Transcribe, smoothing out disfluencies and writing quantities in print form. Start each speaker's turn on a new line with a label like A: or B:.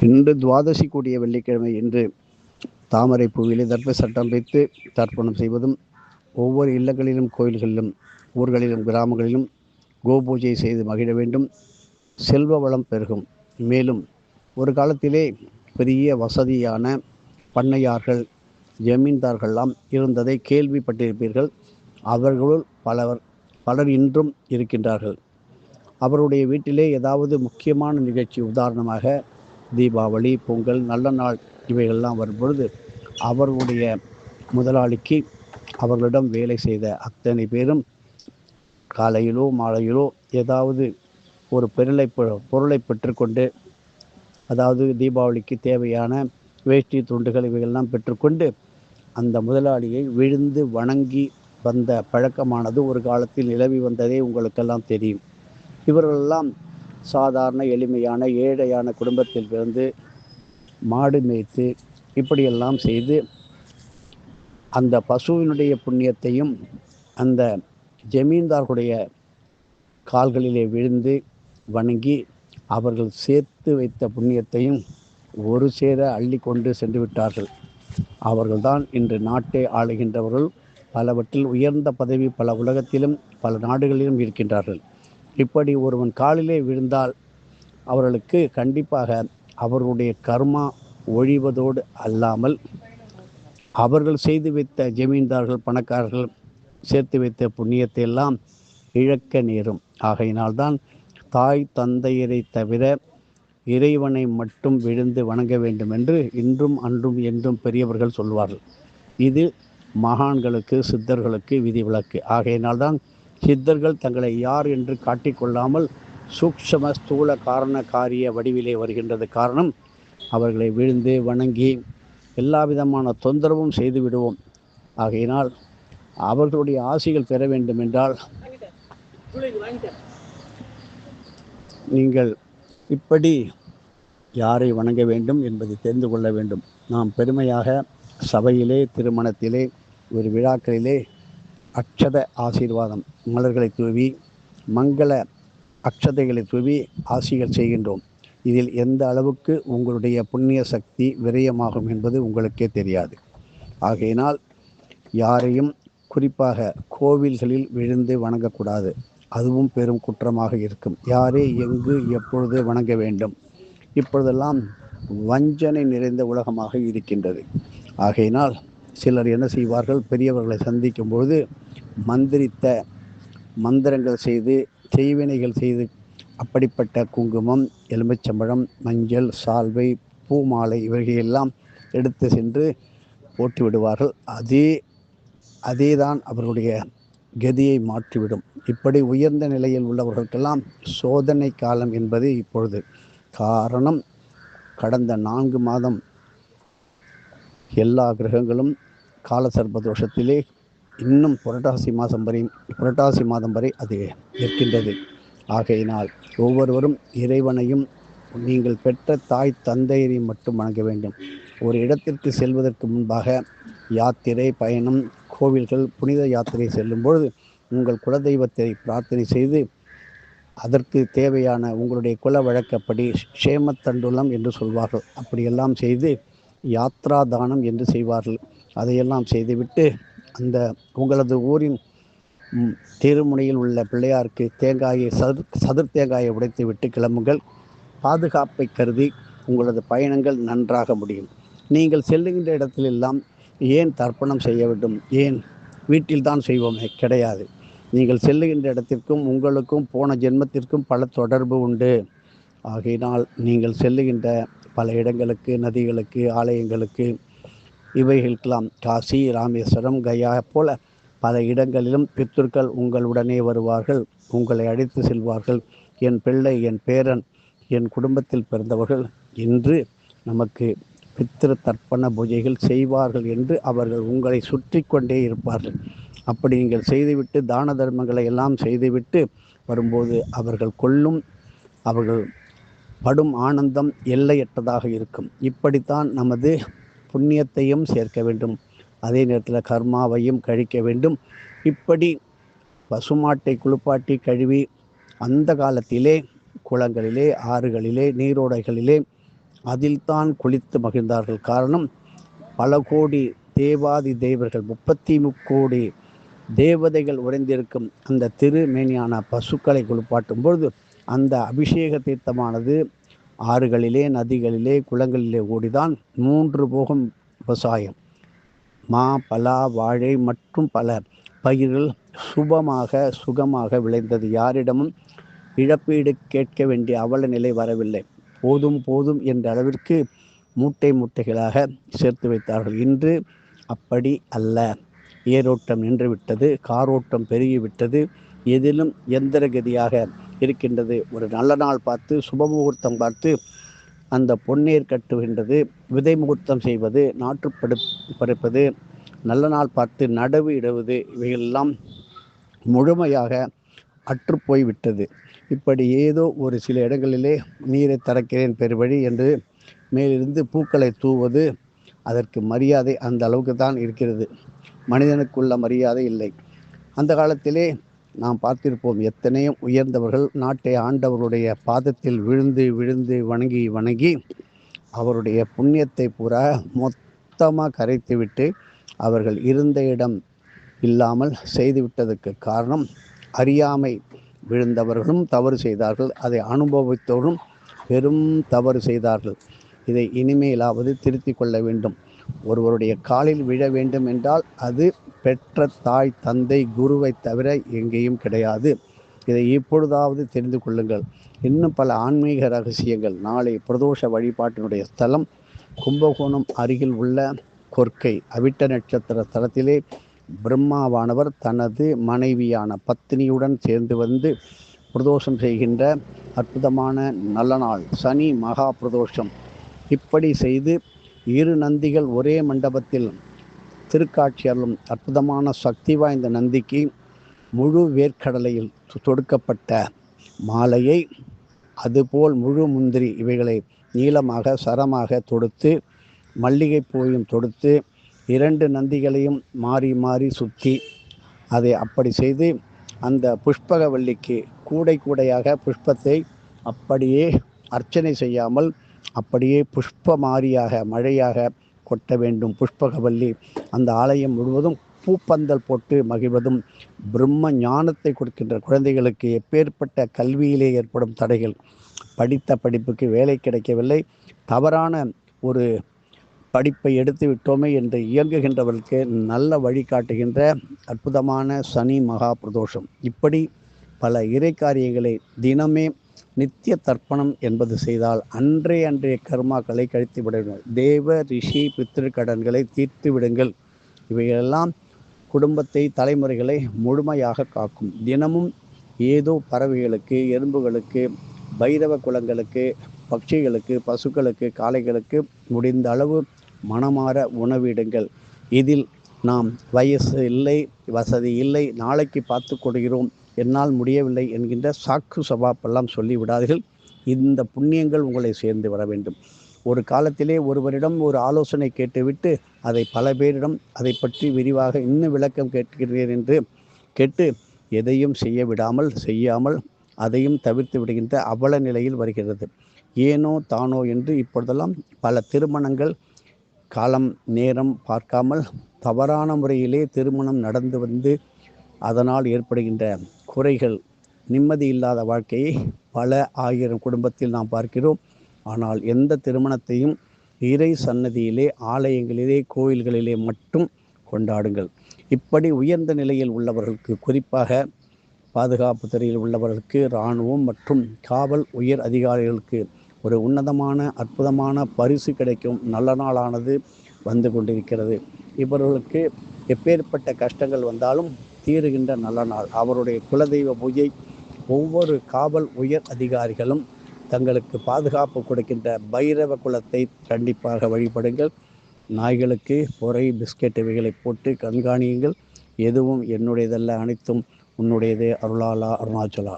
A: இன்று துவாதசி கூடிய வெள்ளிக்கிழமை என்று தாமரை பூவிலே தர்ப்ப சட்டம் வைத்து தர்ப்பணம் செய்வதும், ஒவ்வொரு இல்லங்களிலும் கோயில்களிலும் ஊர்களிலும் கிராமங்களிலும் கோபூஜை செய்து மகிழ வேண்டும். செல்வ வளம் பெருகும். மேலும் ஒரு காலத்திலே பெரிய வசதியான பண்ணையார்கள் ஜமீன்தார்கள்லாம் இருந்ததை கேள்விப்பட்டிருப்பீர்கள். அவர்களுள் பலர் இன்றும் இருக்கின்றார்கள். அவருடைய வீட்டிலே ஏதாவது முக்கியமான நிகழ்ச்சி, உதாரணமாக தீபாவளி, பொங்கல், நல்ல நாள் இவைகள்லாம் வரும்பொழுது அவர்களுடைய முதலாளிக்கு அவர்களிடம் வேலை செய்த அத்தனை பேரும் காலையிலோ மாலையிலோ ஏதாவது ஒரு பொருளை பெற்றுக்கொண்டு, அதாவது தீபாவளிக்கு தேவையான வேஷ்டி துண்டுகள் இவைகள்லாம் பெற்றுக்கொண்டு அந்த முதலாளியை விழுந்து வணங்கி வந்த பழக்கமானது ஒரு காலத்தில் நிலவி வந்ததே உங்களுக்கெல்லாம் தெரியும். இவர்களெல்லாம் சாதாரண எளிமையான ஏழையான குடும்பத்தில் பிறந்து மாடு மேய்த்து இப்படியெல்லாம் செய்து அந்த பசுவினுடைய புண்ணியத்தையும் அந்த ஜமீன்தார்களுடைய கால்களிலே விழுந்து வணங்கி அவர்கள் சேர்த்து வைத்த புண்ணியத்தையும் ஒரு சேர அள்ளி கொண்டு சென்று விட்டார்கள். அவர்கள்தான் இன்று நாட்டை ஆளுகின்றவர்கள். பலவற்றில் உயர்ந்த பதவி பல உலகத்திலும் பல நாடுகளிலும் இருக்கின்றார்கள். இப்படி ஒருவன் காலிலே விழுந்தால் அவர்களுக்கு கண்டிப்பாக அவர்களுடைய கர்மா ஒழிவதோடு அல்லாமல் அவர்கள் செய்து வைத்த ஜமீன்தார்கள் பணக்காரர்கள் சேர்த்து வைத்த புண்ணியத்தை எல்லாம் இழக்க நேரும். ஆகையினால்தான் தாய் தந்தையரை தவிர இறைவனை மட்டும் விழுந்து வணங்க வேண்டும் என்று இன்றும் அன்றும் என்றும் பெரியவர்கள் சொல்வார்கள். இது மகான்களுக்கு சித்தர்களுக்கு விதிவிலக்கு. ஆகையினால்தான் சித்தர்கள் தங்களை யார் என்று காட்டிக்கொள்ளாமல் சூக்ஷம ஸ்தூல காரண காரிய வடிவிலே வருகின்றது. காரணம், அவர்களை விழுந்து வணங்கி எல்லா விதமான தொந்தரவும் செய்து விடுவோம். ஆகையினால் அவர்களுடைய ஆசிகள் பெற வேண்டும் என்றால் நீங்கள் இப்படி யாரை வணங்க வேண்டும் என்பதை தெரிந்து கொள்ள வேண்டும். நாம் பெருமையாக சபையிலே, திருமணத்திலே, ஒரு விழாக்களிலே அக்ஷத ஆசீர்வாதம் மலர்களை தூவி மங்கள அக்ஷதைகளை தூவி ஆசிகள் செய்கின்றோம். இதில் எந்த அளவுக்கு உங்களுடைய புண்ணிய சக்தி விரயமாகும் என்பது உங்களுக்கே தெரியாது. ஆகையினால் யாரையும் குறிப்பாக கோவில்களில் விழுந்து வணங்கக்கூடாது. அதுவும் பெரும் குற்றமாக இருக்கும். யாரே எங்கு எப்பொழுது வணங்க வேண்டும்? இப்பொழுதெல்லாம் வஞ்சனை நிறைந்த உலகமாக இருக்கின்றது. ஆகையினால் சிலர் என்ன செய்வார்கள்? பெரியவர்களை சந்திக்கும் பொழுது மந்திரித்த மந்திரங்கள் செய்து செய்வினைகள் செய்து அப்படிப்பட்ட குங்குமம், எலுமிச்சம்பழம், மஞ்சள், சால்வை, பூ மாலை இவைகையெல்லாம் எடுத்து சென்று போட்டு விடுவார்கள். அதேதான் அவர்களுடைய கதியை மாற்றிவிடும். இப்படி உயர்ந்த நிலையில் உள்ளவர்களுக்கெல்லாம் சோதனை காலம் என்பது இப்பொழுது. காரணம், கடந்த 4 மாதம் எல்லா கிரகங்களும் காலசர்ப்ப தோஷத்திலே இன்னும் புரட்டாசி மாதம் வரை அது இருக்கின்றது. ஆகையினால் ஒவ்வொருவரும் இறைவனையும் நீங்கள் பெற்ற தாய் தந்தையரை மட்டும் வணங்க வேண்டும். ஒரு இடத்திற்கு செல்வதற்கு முன்பாக யாத்திரை பயணம், கோவில்கள், புனித யாத்திரை செல்லும் பொழுது உங்கள் குலதெய்வத்தை பிரார்த்தனை செய்து அதற்கு தேவையான உங்களுடைய குல வழக்கப்படி க்ஷேமத்தண்டுலம் என்று சொல்வார்கள், அப்படியெல்லாம் செய்து யாத்ரா தானம் என்று செய்வார்கள். அதையெல்லாம் செய்துவிட்டு அந்த உங்களது ஊரின் திருமுனையில் உள்ள பிள்ளையாருக்கு சதுர் தேங்காயை உடைத்து விட்டு கிளம்புங்கள். பாதுகாப்பை கருதி உங்களது பயணங்கள் நன்றாக முடியும். நீங்கள் செல்லுகின்ற இடத்திலெல்லாம் ஏன் தர்ப்பணம் செய்ய வேண்டும்? ஏன் வீட்டில் தான் செய்வோமே? கிடையாது. நீங்கள் செல்லுகின்ற இடத்திற்கும் உங்களுக்கும் போன ஜென்மத்திற்கும் பல தொடர்பு உண்டு. ஆகையினால் நீங்கள் செல்லுகின்ற பல இடங்களுக்கு, நதிகளுக்கு, ஆலயங்களுக்கு, இவைகளுக்கெல்லாம் காசி, ராமேஸ்வரம், கயா போல பல இடங்களிலும் பித்ருக்கள் உங்களுடனே வருவார்கள். உங்களை அழைத்து செல்வார்கள். என் பிள்ளை, என் பேரன், என் குடும்பத்தில் பிறந்தவர்கள் இன்று நமக்கு பித்ரு தர்ப்பண பூஜைகள் செய்வார்கள் என்று அவர்கள் உங்களை சுற்றி கொண்டே இருப்பார்கள். அப்படி நீங்கள் செய்துவிட்டு தான தர்மங்களை எல்லாம் செய்துவிட்டு வரும்போது அவர்கள் படும் ஆனந்தம் எல்லையற்றதாக இருக்கும். இப்படித்தான் நமது புண்ணியத்தையும் சேர்க்க வேண்டும், அதே நேரத்தில் கர்மாவையும் கழிக்க வேண்டும். இப்படி பசுமாட்டை குளிப்பாட்டி கழுவி அந்த காலத்திலே குளங்களிலே, ஆறுகளிலே, நீரோடைகளிலே அதில்தான் குளித்து மகிழ்ந்தார்கள். காரணம், பல கோடி தேவாதி தேவர்கள் 33 கோடி தேவதைகள் உறைந்திருக்கும் அந்த திருமேனியான பசுக்களை குளிப்பாட்டும் பொழுது அந்த அபிஷேக தீர்த்தமானது ஆறுகளிலே, நதிகளிலே, குளங்களிலே ஓடிதான் 3 போகம் விவசாயம். மா, பலா, வாழை மற்றும் பல பயிர்கள் சுபமாக சுகமாக விளைந்தது. யாரிடமும் இழப்பீடு கேட்க வேண்டிய அவல நிலை வரவில்லை. போதும் போதும் என்ற அளவிற்கு மூட்டை மூட்டைகளாக சேர்த்து வைத்தார்கள். இன்று அப்படி அல்ல. ஏரோட்டம் நின்றுவிட்டது, காரோட்டம் பெருகிவிட்டது, எதிலும் எந்திரகதியாக இருக்கின்றது. ஒரு நல்ல நாள் பார்த்து, சுபமுகூர்த்தம் பார்த்து அந்த பொன்னேர் கட்டுகின்றது, விதை முகூர்த்தம் செய்வது, நாற்று பறிப்பது, நல்ல நாள் பார்த்து நடவு இடுவது, இவையெல்லாம் முழுமையாக அற்றுப்போய் விட்டது. இப்படி ஏதோ ஒரு சில இடங்களிலே நீரை திறக்கிறேன் பெருவழி என்று மேலிருந்து பூக்களை தூவது, அதற்கு மரியாதை அந்த அளவுக்கு தான் இருக்கிறது. மனிதனுக்குள்ள மரியாதை இல்லை. அந்த காலத்திலே நாம் பார்த்திருப்போம், எத்தனையோ உயர்ந்தவர்கள் நாட்டை ஆண்டவருடைய பாதத்தில் விழுந்து விழுந்து வணங்கி வணங்கி அவருடைய புண்ணியத்தை பூரா மொத்தமாக கரைத்துவிட்டு அவர்கள் இருந்த இடம் இல்லாமல் செய்துவிட்டதற்கு காரணம் அறியாமை. விழுந்தவர்களும் தவறு செய்தார்கள், அதை அனுபவித்தவர்களும் பெரும் தவறு செய்தார்கள். இதை இனிமேலாவது திருத்தி கொள்ள வேண்டும். ஒருவருடைய காலில் விழ வேண்டும் என்றால் அது பெற்ற தாய், தந்தை, குருவை தவிர எங்கேயும் கிடையாது. இதை இப்பொழுதாவது தெரிந்து கொள்ளுங்கள். இன்னும் பல ஆன்மீக ரகசியங்கள். நாளை பிரதோஷ வழிபாட்டினுடைய ஸ்தலம் கும்பகோணம் அருகில் உள்ள கொர்க்கை அவிட்ட நட்சத்திர ஸ்தலத்திலே பிரம்மாவானவர் தனது மனைவியான பத்தினியுடன் சேர்ந்து வந்து பிரதோஷம் செய்கின்ற அற்புதமான நல்ல நாள், சனி மகா பிரதோஷம். இப்படி செய்து 2 நந்திகள் ஒரே மண்டபத்தில் திருக்காட்சி அருளும் அற்புதமான சக்தி வாய்ந்த நந்திக்கு முழு வேர்க்கடலையில் தொடுக்கப்பட்ட மாலையை, அதுபோல் முழு முந்திரி இவைகளை நீளமாக சரமாக தொடுத்து, மல்லிகை பூவையும் தொடுத்து, 2 நந்திகளையும் மாறி மாறி சுற்றி, அதை அப்படி செய்து அந்த புஷ்பகவல்லிக்கு கூடை கூடையாக புஷ்பத்தை அப்படியே அர்ச்சனை செய்யாமல் அப்படியே புஷ்ப மாரியாக மழையாக கொட்ட வேண்டும். புஷ்பகவல்லி அந்த ஆலயம் முழுவதும் பூப்பந்தல் போட்டு மகிழ்வதும், பிரம்ம ஞானத்தை கொடுக்கின்ற குழந்தைகளுக்கு எப்பேற்பட்ட கல்வியிலே ஏற்படும் தடைகள், படித்த படிப்புக்கு வேலை கிடைக்கவில்லை, தவறான ஒரு படிப்பை எடுத்து விட்டோமே என்று இயங்குகின்றவர்களுக்கு நல்ல வழிகாட்டுகின்ற அற்புதமான சனி மகா பிரதோஷம். இப்படி பல இறை காரியங்களை தினமே நித்திய தர்ப்பணம் என்பது செய்தால் அன்றைய கர்மாக்களை கழித்து விடுங்கள். தேவ ரிஷி பித்திரு கடன்களை தீர்த்து விடுங்கள். இவையெல்லாம் குடும்பத்தை, தலைமுறைகளை முழுமையாக காக்கும். தினமும் ஏதோ பறவைகளுக்கு, எறும்புகளுக்கு, பைரவ குலங்களுக்கு, பட்சிகளுக்கு, பசுக்களுக்கு, காளைகளுக்கு முடிந்த அளவு மனமாற உணவிடுங்கள். இதில் நாம் வயசு இல்லை, வசதி இல்லை, நாளைக்கு பார்த்து கொள்கிறோம், என்னால் முடியவில்லை என்கின்ற சாக்கு சபாப்பெல்லாம் சொல்லிவிடாதீர்கள். இந்த புண்ணியங்கள் உங்களை சேர்ந்து வர வேண்டும். ஒரு காலத்திலே ஒருவரிடம் ஒரு ஆலோசனை கேட்டுவிட்டு அதை பல பேரிடம் அதை பற்றி விரிவாக இன்னும் விளக்கம் கேட்கிறேன் என்று கேட்டு எதையும் செய்ய விடாமல், செய்யாமல் அதையும் தவிர்த்து விடுகின்ற அவல நிலையில் வருகிறது. ஏனோ தானோ என்று இப்பொழுதெல்லாம் பல திருமணங்கள் காலம் நேரம் பார்க்காமல் தவறான முறையிலே திருமணம் நடந்து வந்து அதனால் ஏற்படுகின்ற குறைகள், நிம்மதி இல்லாத வாழ்க்கையை பல ஆயிரம் குடும்பத்தில் நாம் பார்க்கிறோம். ஆனால் எந்த திருமணத்தையும் இறை சன்னதியிலே, ஆலயங்களிலே, கோயில்களிலே மட்டும் கொண்டாடுங்கள். இப்படி உயர்ந்த நிலையில் உள்ளவர்களுக்கு, குறிப்பாக பாதுகாப்பு துறையில் உள்ளவர்களுக்கு, இராணுவம் மற்றும் காவல் உயர் அதிகாரிகளுக்கு ஒரு உன்னதமான அற்புதமான பரிசு கிடைக்கும் நல்ல நாளானது வந்து கொண்டிருக்கிறது. இவர்களுக்கு எப்பேற்பட்ட கஷ்டங்கள் வந்தாலும் தீருகின்ற நல்ல நாள். அவருடைய குலதெய்வ பூஜை ஒவ்வொரு காவல் உயர் அதிகாரிகளும் தங்களுக்கு பாதுகாப்பு கொடுக்கின்ற பைரவ குலத்தை கண்டிப்பாக வழிபடுங்கள். நாய்களுக்கு பொறை, பிஸ்கெட் இவைகளை போட்டு கண்காணியுங்கள். எதுவும் என்னுடையதல்ல, அனைத்தும் உன்னுடையதே. அருளாலா அருணாச்சலா.